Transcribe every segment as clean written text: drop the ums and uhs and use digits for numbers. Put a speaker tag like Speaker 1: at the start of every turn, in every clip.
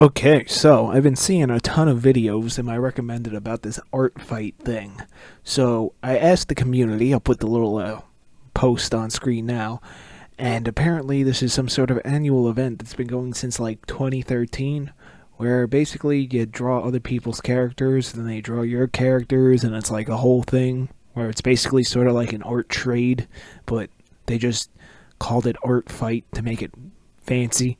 Speaker 1: Okay, so I've been seeing a ton of videos and I recommended about this Artfight thing. So I asked the community, I'll put the little post on screen now, and apparently this is some sort of annual event that's been going since like 2013, where basically you draw other people's characters, then they draw your characters, and it's like a whole thing where it's basically sort of like an art trade, but they just called it Artfight to make it fancy.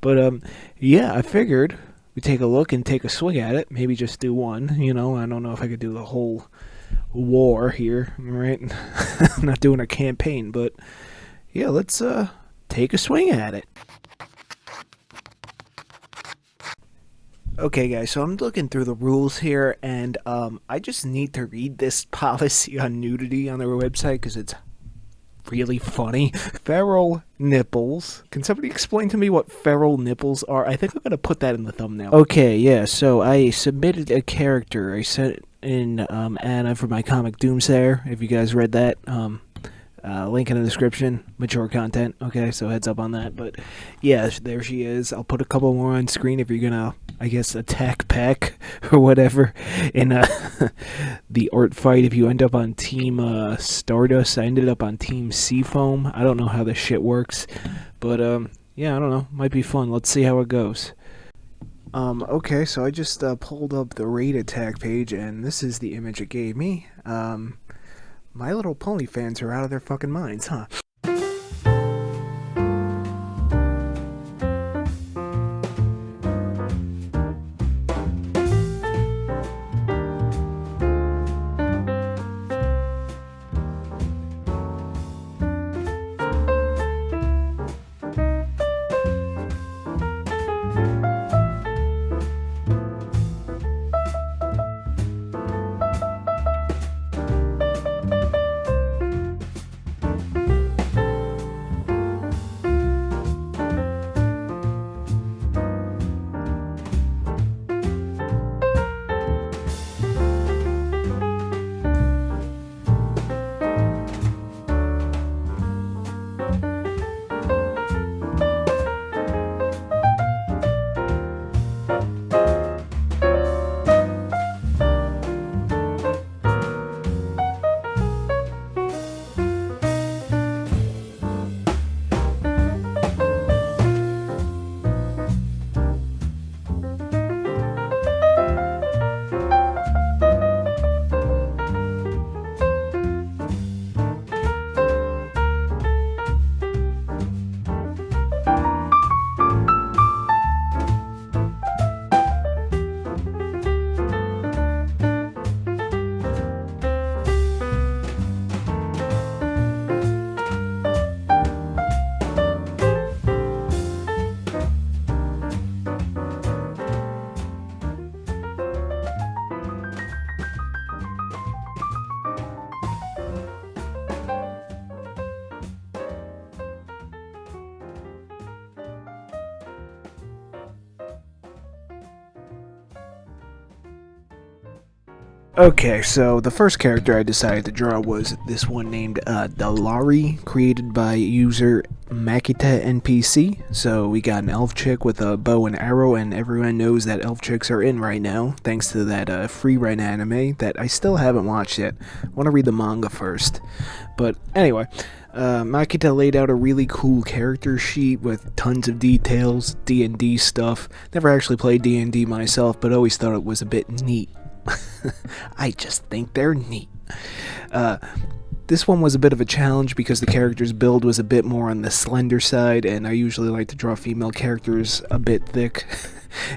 Speaker 1: But yeah, I figured we take a look and take a swing at it. Maybe just do one. I don't know if I could do the whole war here, right? I'm not doing a campaign, but yeah, let's take a swing at it. Okay, guys, so I'm looking through the rules here, and I just need to read this policy on nudity on their website because it's really funny. Feral nipples. Can somebody explain to me what feral nipples are? I think I'm gonna put that in the thumbnail. Okay, yeah, so I submitted a character. I sent in Anna for my comic Doomsayer, if you guys read that. Link in the description. Mature content. Okay, so heads up on that. But yeah, there she is. I'll put a couple more on screen if you're gonna, I guess, attack pack or whatever in the art fight. If you end up on Team Stardust, I ended up on Team Seafoam. I don't know how this shit works, but yeah, I don't know. Might be fun. Let's see how it goes. Okay, so I just pulled up the raid attack page, and this is the image it gave me. My Little Pony fans are out of their fucking minds, huh? Okay, so the first character I decided to draw was this one named Dalari, created by user Makita NPC. So we got an elf chick with a bow and arrow, and everyone knows that elf chicks are in right now, thanks to that free run anime that I still haven't watched yet. I want to read the manga first. But anyway, Makita laid out a really cool character sheet with tons of details, D&D stuff. Never actually played D&D myself, but always thought it was a bit neat. I just think they're neat. This one was a bit of a challenge because the character's build was a bit more on the slender side, and I usually like to draw female characters a bit thick.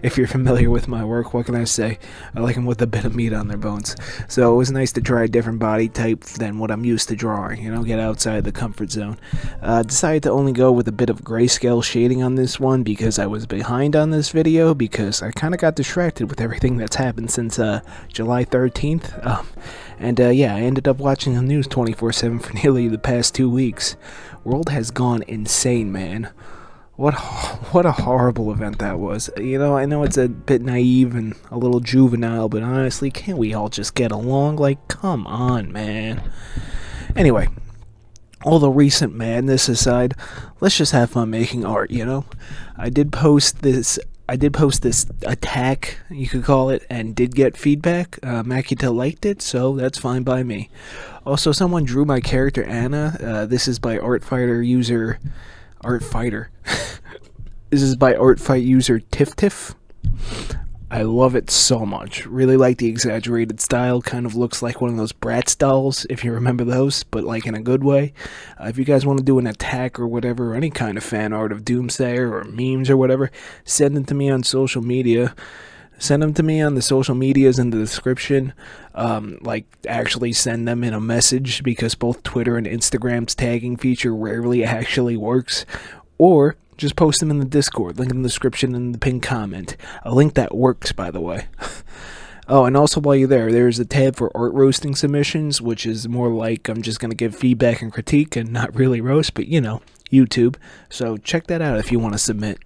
Speaker 1: If you're familiar with my work, what can I say? I like them with a bit of meat on their bones. So it was nice to try a different body type than what I'm used to drawing, get outside the comfort zone. Decided to only go with a bit of grayscale shading on this one because I was behind on this video because I kind of got distracted with everything that's happened since July 13th. Yeah, I ended up watching the news 24/7 for nearly the past 2 weeks. World has gone insane, man. What a horrible event that was. I know it's a bit naive and a little juvenile, but honestly, can't we all just get along? Like, come on, man. Anyway, all the recent madness aside, let's just have fun making art, I did post this I did post this attack, you could call it, and did get feedback. Makita liked it, so that's fine by me. Also, someone drew my character Anna. This is by Artfighter user Artfighter. This is by Artfight user Tiff. I love it so much. Really like the exaggerated style. Kind of looks like one of those Bratz dolls, if you remember those, but like in a good way. If you guys want to do an attack or whatever, or any kind of fan art of Doomsayer or memes or whatever, send them to me on social media. Send them to me on the social medias in the description. Like, actually send them in a message, because both Twitter and Instagram's tagging feature rarely actually works. Or just post them in the Discord, link in the description and the pinned comment. A link that works, by the way. Oh, and also while you're there, there's a tab for art roasting submissions, which is more like I'm just going to give feedback and critique and not really roast, but you know, YouTube. So check that out if you want to submit.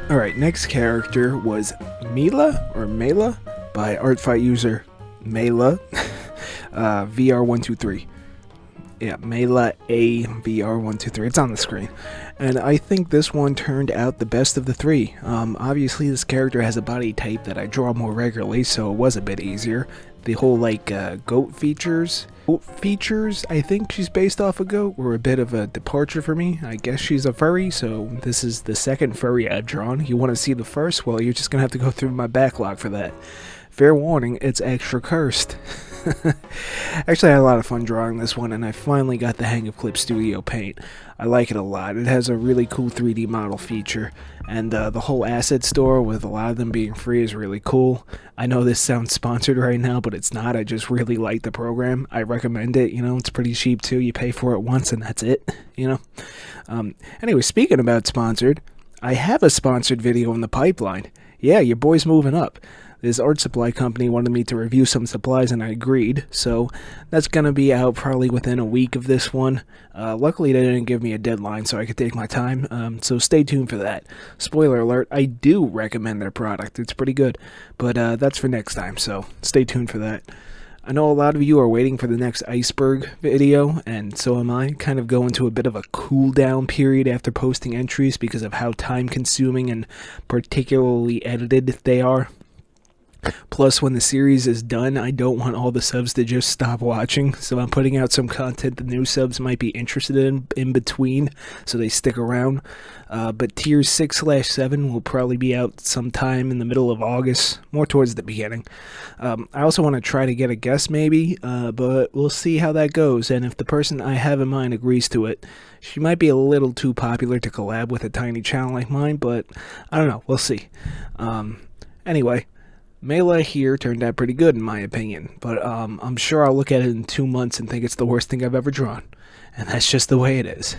Speaker 1: Alright, next character was Mela by Artfight user Mela VR123. Yeah, Mela A VR123. It's on the screen. And I think this one turned out the best of the three. Obviously this character has a body type that I draw more regularly, so it was a bit easier. The whole goat features, I think she's based off a goat, were a bit of a departure for me. I guess she's a furry, so this is the second furry I've drawn. You want to see the first? Well, you're just gonna have to go through my backlog for that. Fair warning, it's extra cursed. Actually, I had a lot of fun drawing this one, and I finally got the hang of Clip Studio Paint. I like it a lot. It has a really cool 3D model feature, and the whole asset store, with a lot of them being free, is really cool. I know this sounds sponsored right now, but it's not. I just really like the program. I recommend it. You know, it's pretty cheap too. You pay for it once, and that's it. You know. Anyway, speaking about sponsored, I have a sponsored video in the pipeline. Yeah, your boy's moving up. This art supply company wanted me to review some supplies, and I agreed, so that's going to be out probably within a week of this one. Luckily, they didn't give me a deadline, so I could take my time, so stay tuned for that. Spoiler alert, I do recommend their product. It's pretty good, but that's for next time, so stay tuned for that. I know a lot of you are waiting for the next iceberg video, and so am I. Kind of go into a bit of a cool down period after posting entries because of how time consuming and particularly edited they are. Plus, when the series is done, I don't want all the subs to just stop watching, so I'm putting out some content the new subs might be interested in between, so they stick around. But tiers 6/7 will probably be out sometime in the middle of August, more towards the beginning. I also want to try to get a guest maybe, but we'll see how that goes, and if the person I have in mind agrees to it. She might be a little too popular to collab with a tiny channel like mine, but I don't know, we'll see. Anyway, Melee here turned out pretty good in my opinion, but I'm sure I'll look at it in 2 months and think it's the worst thing I've ever drawn. And that's just the way it is.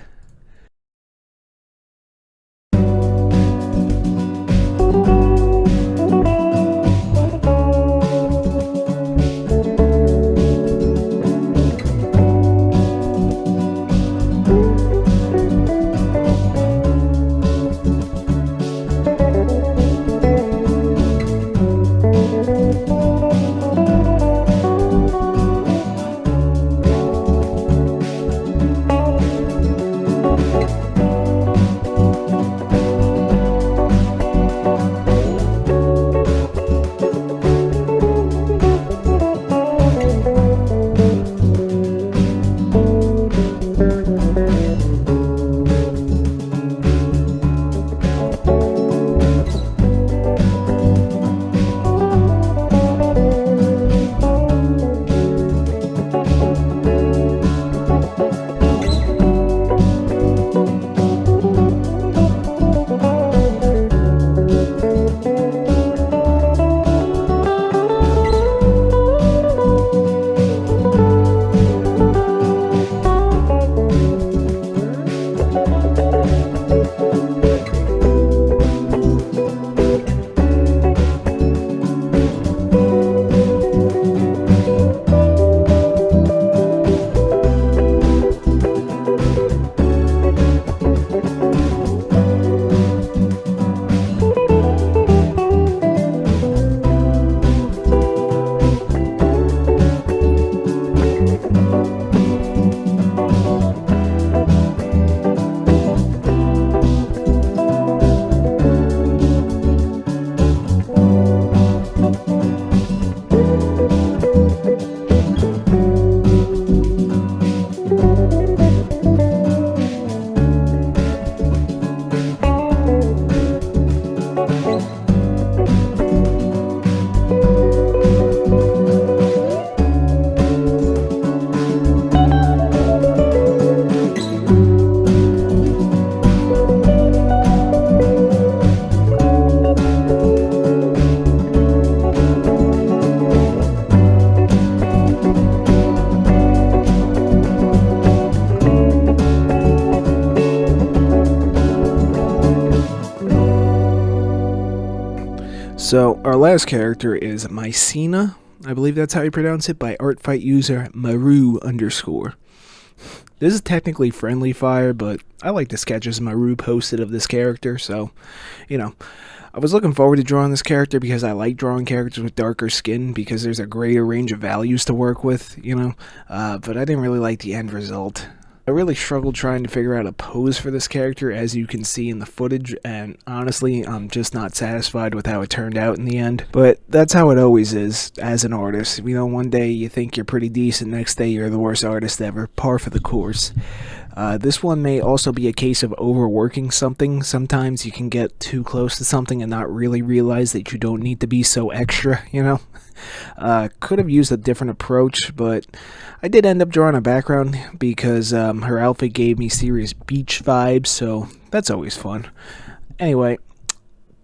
Speaker 1: So our last character is Mycena, I believe that's how you pronounce it, by Artfight user Maru _. This is technically friendly fire, but I like the sketches Maru posted of this character, so, you know, I was looking forward to drawing this character because I like drawing characters with darker skin because there's a greater range of values to work with, you know, but I didn't really like the end result. I really struggled trying to figure out a pose for this character, as you can see in the footage, and honestly, I'm just not satisfied with how it turned out in the end. But that's how it always is as an artist. You know, one day you think you're pretty decent, next day you're the worst artist ever, par for the course. This one may also be a case of overworking something. Sometimes you can get too close to something and not really realize that you don't need to be so extra, you know? Could have used a different approach, but I did end up drawing a background because her outfit gave me serious beach vibes, so that's always fun. Anyway,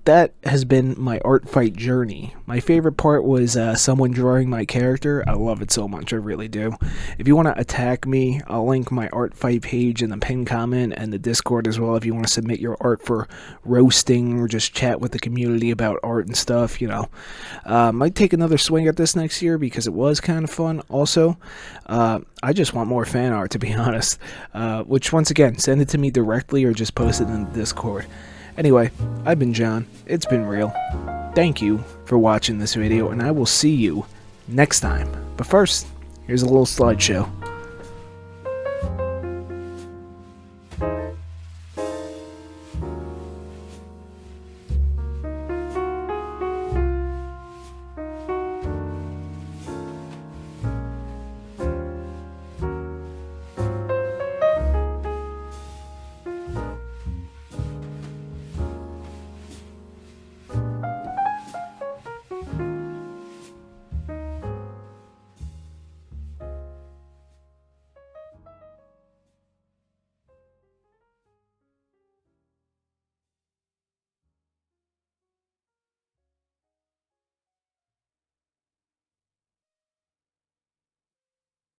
Speaker 1: that has been my Artfight journey. My favorite part was someone drawing my character. I love it so much, I really do. If you want to attack me, I'll link my Artfight page in the pinned comment and the Discord as well if you want to submit your art for roasting or just chat with the community about art and stuff, you know. Might take another swing at this next year because it was kind of fun. Also, I just want more fan art, to be honest. Which, once again, send it to me directly or just post it in the Discord. Anyway, I've been John, it's been real. Thank you for watching this video, and I will see you next time. But first, here's a little slideshow.